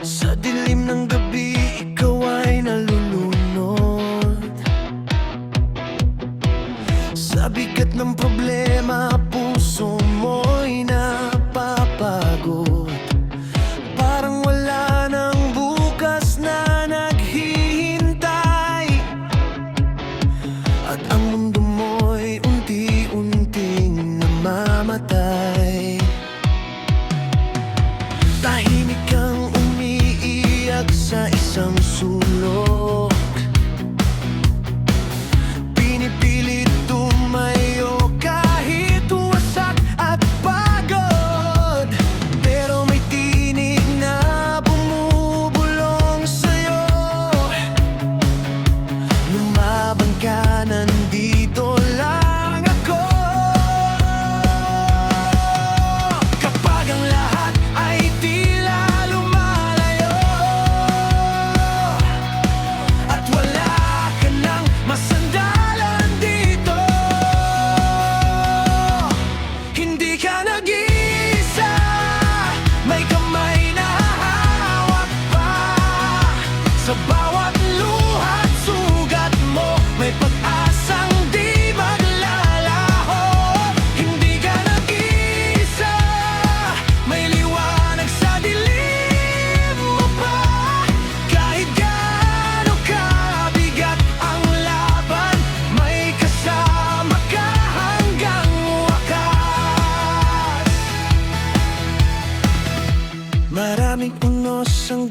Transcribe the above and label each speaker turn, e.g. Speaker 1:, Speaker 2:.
Speaker 1: Sa dilim ng gabi, ikaw ay nalulunod. Sa bigat ng problema, puso mo'y napapagod. Parang wala nang bukas na naghihintay, at ang mundo mo'y unti-unting namamatay. Tahimik kang umiiyak sa isang sulok, pinipilit tumayo kahit wasak at pagod. Pero may tinig na bumubulong sa'yo, lumaban ka, nandito lang ako. Kapag ang lahat ay tila lumalayo, at wala ka nang masandalan dito, hindi ka nag-iisa. May kamay na hahawak pa sa bawat luha't sugat mo. May pag-asang di maglalaho. Hindi ka nag-iisa. May liwanag sa dilim mo pa. Kahit gaano kabigat ang laban, may kasama ka hanggang wakas. Maraming unos ang